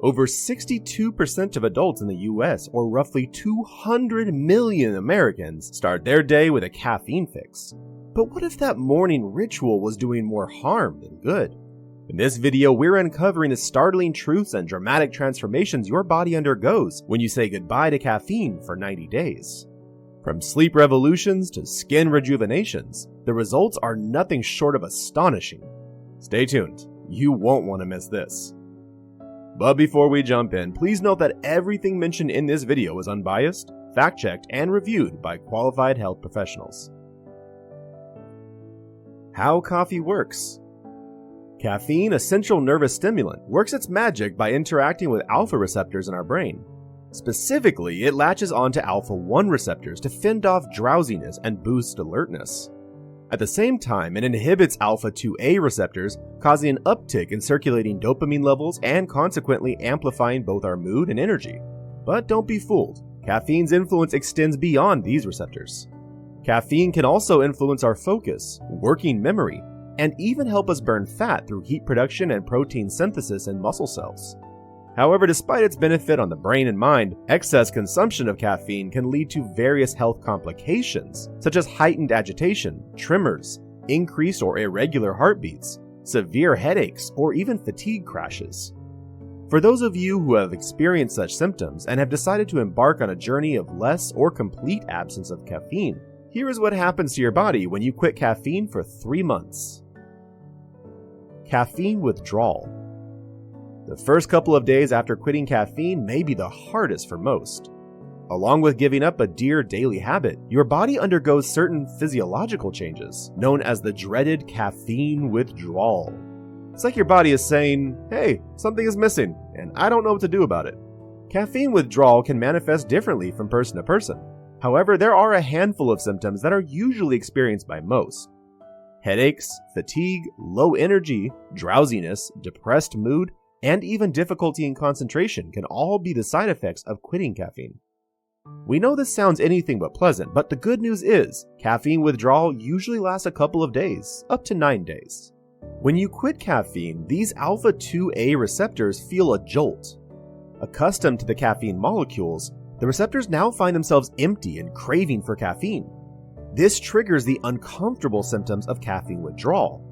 Over 62% of adults in the US, or roughly 200 million Americans, start their day with a caffeine fix. But what if that morning ritual was doing more harm than good? In this video, we're uncovering the startling truths and dramatic transformations your body undergoes when you say goodbye to caffeine for 90 days. From sleep revolutions to skin rejuvenations, the results are nothing short of astonishing. Stay tuned, you won't want to miss this. But before we jump in, please note that everything mentioned in this video is unbiased, fact-checked, and reviewed by qualified health professionals. How coffee works. Caffeine, a central nervous stimulant, works its magic by interacting with alpha receptors in our brain. Specifically, it latches onto alpha-1 receptors to fend off drowsiness and boost alertness. At the same time, it inhibits alpha-2A receptors, causing an uptick in circulating dopamine levels and consequently amplifying both our mood and energy. But don't be fooled, caffeine's influence extends beyond these receptors. Caffeine can also influence our focus, working memory, and even help us burn fat through heat production and protein synthesis in muscle cells. However, despite its benefit on the brain and mind, excess consumption of caffeine can lead to various health complications, such as heightened agitation, tremors, increased or irregular heartbeats, severe headaches, or even fatigue crashes. For those of you who have experienced such symptoms and have decided to embark on a journey of less or complete absence of caffeine, here is what happens to your body when you quit caffeine for 3 months. Caffeine withdrawal. The first couple of days after quitting caffeine may be the hardest for most. Along with giving up a dear daily habit, your body undergoes certain physiological changes, known as the dreaded caffeine withdrawal. It's like your body is saying, hey, something is missing, and I don't know what to do about it. Caffeine withdrawal can manifest differently from person to person. However, there are a handful of symptoms that are usually experienced by most. Headaches, fatigue, low energy, drowsiness, depressed mood, and even difficulty in concentration can all be the side effects of quitting caffeine. We know this sounds anything but pleasant, but the good news is, caffeine withdrawal usually lasts a couple of days, up to 9 days. When you quit caffeine, these alpha-2A receptors feel a jolt. Accustomed to the caffeine molecules, the receptors now find themselves empty and craving for caffeine. This triggers the uncomfortable symptoms of caffeine withdrawal.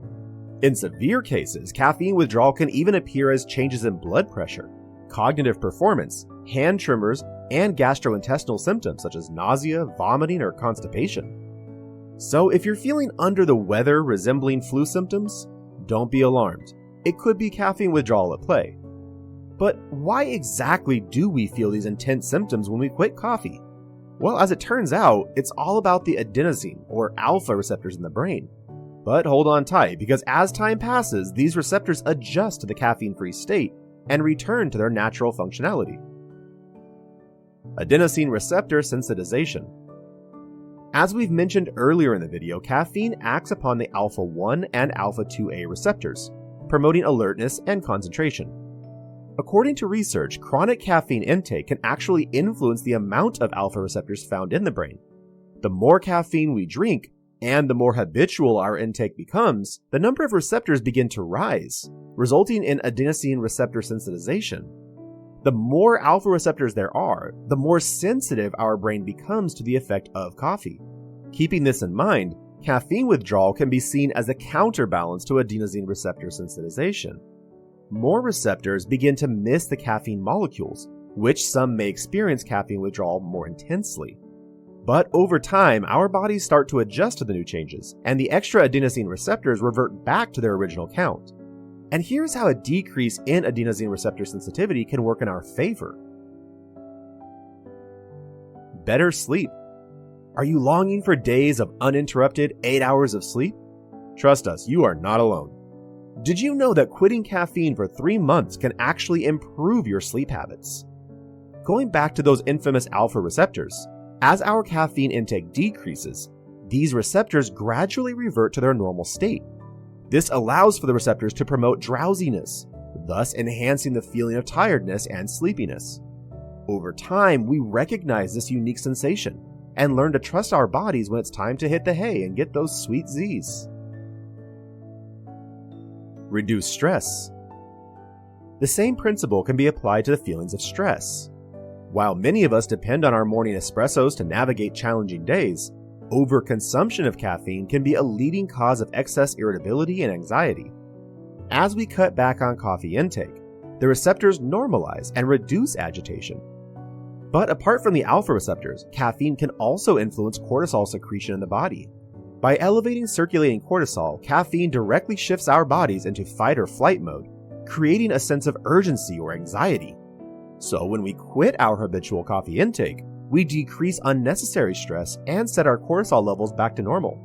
In severe cases, caffeine withdrawal can even appear as changes in blood pressure, cognitive performance, hand tremors, and gastrointestinal symptoms such as nausea, vomiting, or constipation. So if you're feeling under the weather resembling flu symptoms, don't be alarmed. It could be caffeine withdrawal at play. But why exactly do we feel these intense symptoms when we quit coffee? Well, as it turns out, it's all about the adenosine, or alpha receptors in the brain. But hold on tight, because as time passes, these receptors adjust to the caffeine-free state and return to their natural functionality. Adenosine receptor sensitization. As we've mentioned earlier in the video, caffeine acts upon the alpha-1 and alpha-2A receptors, promoting alertness and concentration. According to research, chronic caffeine intake can actually influence the amount of alpha receptors found in the brain. The more caffeine we drink, and the more habitual our intake becomes, the number of receptors begin to rise, resulting in adenosine receptor sensitization. The more alpha receptors there are, the more sensitive our brain becomes to the effect of coffee. Keeping this in mind, caffeine withdrawal can be seen as a counterbalance to adenosine receptor sensitization. More receptors begin to miss the caffeine molecules, which some may experience caffeine withdrawal more intensely. But over time, our bodies start to adjust to the new changes, and the extra adenosine receptors revert back to their original count. And here's how a decrease in adenosine receptor sensitivity can work in our favor. Better sleep. Are you longing for days of uninterrupted 8 hours of sleep? Trust us, you are not alone. Did you know that quitting caffeine for 3 months can actually improve your sleep habits? Going back to those infamous alpha receptors, as our caffeine intake decreases, these receptors gradually revert to their normal state. This allows for the receptors to promote drowsiness, thus enhancing the feeling of tiredness and sleepiness. Over time, we recognize this unique sensation and learn to trust our bodies when it's time to hit the hay and get those sweet Z's. Reduce stress. The same principle can be applied to the feelings of stress. While many of us depend on our morning espressos to navigate challenging days, overconsumption of caffeine can be a leading cause of excess irritability and anxiety. As we cut back on coffee intake, the receptors normalize and reduce agitation. But apart from the alpha receptors, caffeine can also influence cortisol secretion in the body. By elevating circulating cortisol, caffeine directly shifts our bodies into fight or flight mode, creating a sense of urgency or anxiety. So when we quit our habitual coffee intake, we decrease unnecessary stress and set our cortisol levels back to normal.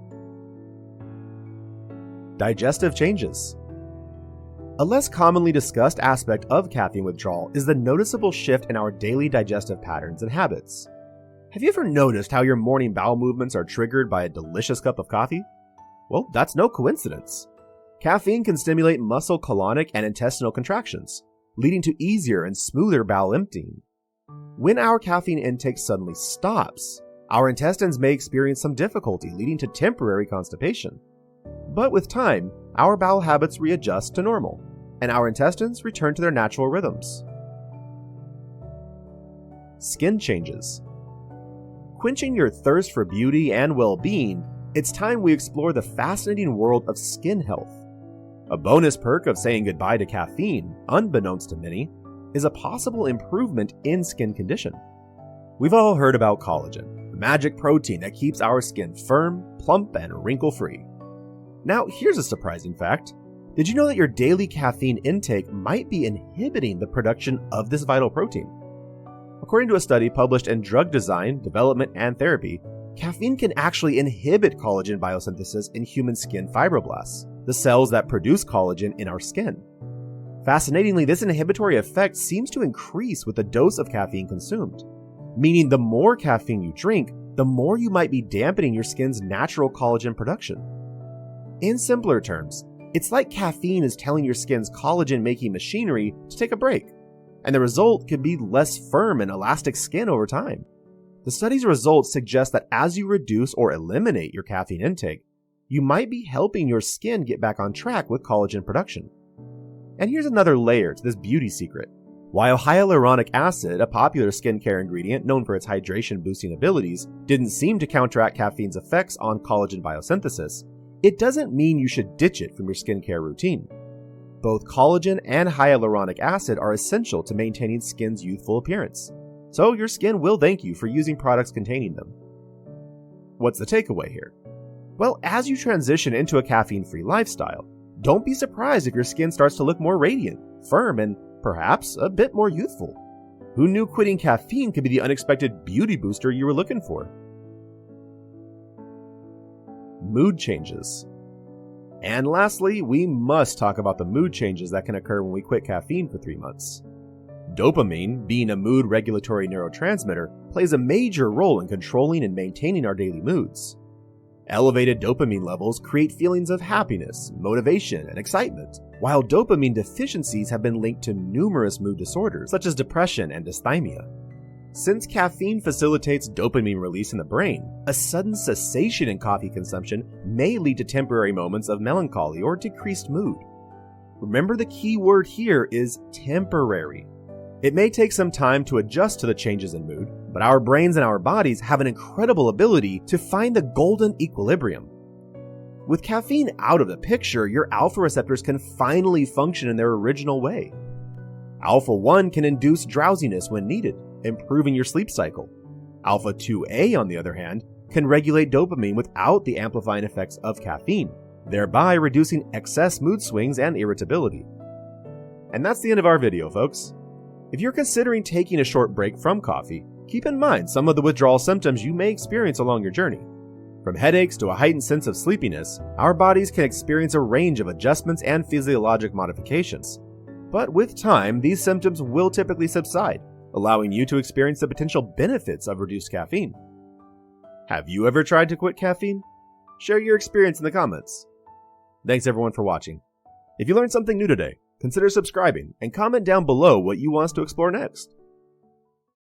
Digestive changes. A less commonly discussed aspect of caffeine withdrawal is the noticeable shift in our daily digestive patterns and habits. Have you ever noticed how your morning bowel movements are triggered by a delicious cup of coffee? Well, that's no coincidence. Caffeine can stimulate muscle colonic and intestinal contractions, leading to easier and smoother bowel emptying. When our caffeine intake suddenly stops, our intestines may experience some difficulty, leading to temporary constipation. But with time, our bowel habits readjust to normal, and our intestines return to their natural rhythms. Skin changes. Quenching your thirst for beauty and well-being, it's time we explore the fascinating world of skin health. A bonus perk of saying goodbye to caffeine, unbeknownst to many, is a possible improvement in skin condition. We've all heard about collagen, the magic protein that keeps our skin firm, plump, and wrinkle-free. Now, here's a surprising fact. Did you know that your daily caffeine intake might be inhibiting the production of this vital protein? According to a study published in Drug Design, Development, and Therapy, caffeine can actually inhibit collagen biosynthesis in human skin fibroblasts, the cells that produce collagen in our skin. Fascinatingly, this inhibitory effect seems to increase with the dose of caffeine consumed, meaning the more caffeine you drink, the more you might be dampening your skin's natural collagen production. In simpler terms, it's like caffeine is telling your skin's collagen-making machinery to take a break, and the result could be less firm and elastic skin over time. The study's results suggest that as you reduce or eliminate your caffeine intake, you might be helping your skin get back on track with collagen production. And here's another layer to this beauty secret. While hyaluronic acid, a popular skincare ingredient known for its hydration-boosting abilities, didn't seem to counteract caffeine's effects on collagen biosynthesis, it doesn't mean you should ditch it from your skincare routine. Both collagen and hyaluronic acid are essential to maintaining skin's youthful appearance, so your skin will thank you for using products containing them. What's the takeaway here? Well, as you transition into a caffeine-free lifestyle, don't be surprised if your skin starts to look more radiant, firm, and perhaps a bit more youthful. Who knew quitting caffeine could be the unexpected beauty booster you were looking for? Mood changes. And lastly, we must talk about the mood changes that can occur when we quit caffeine for 3 months. Dopamine, being a mood regulatory neurotransmitter, plays a major role in controlling and maintaining our daily moods. Elevated dopamine levels create feelings of happiness, motivation, and excitement, while dopamine deficiencies have been linked to numerous mood disorders such as depression and dysthymia. Since caffeine facilitates dopamine release in the brain, a sudden cessation in coffee consumption may lead to temporary moments of melancholy or decreased mood. Remember, the key word here is temporary. It may take some time to adjust to the changes in mood, but our brains and our bodies have an incredible ability to find the golden equilibrium. With caffeine out of the picture, your alpha receptors can finally function in their original way. Alpha-1 can induce drowsiness when needed, improving your sleep cycle. Alpha-2A, on the other hand, can regulate dopamine without the amplifying effects of caffeine, thereby reducing excess mood swings and irritability. And that's the end of our video, folks. If you're considering taking a short break from coffee, keep in mind some of the withdrawal symptoms you may experience along your journey. From headaches to a heightened sense of sleepiness, our bodies can experience a range of adjustments and physiologic modifications. But with time, these symptoms will typically subside, allowing you to experience the potential benefits of reduced caffeine. Have you ever tried to quit caffeine? Share your experience in the comments. Thanks everyone for watching. If you learned something new today, consider subscribing and comment down below what you want us to explore next.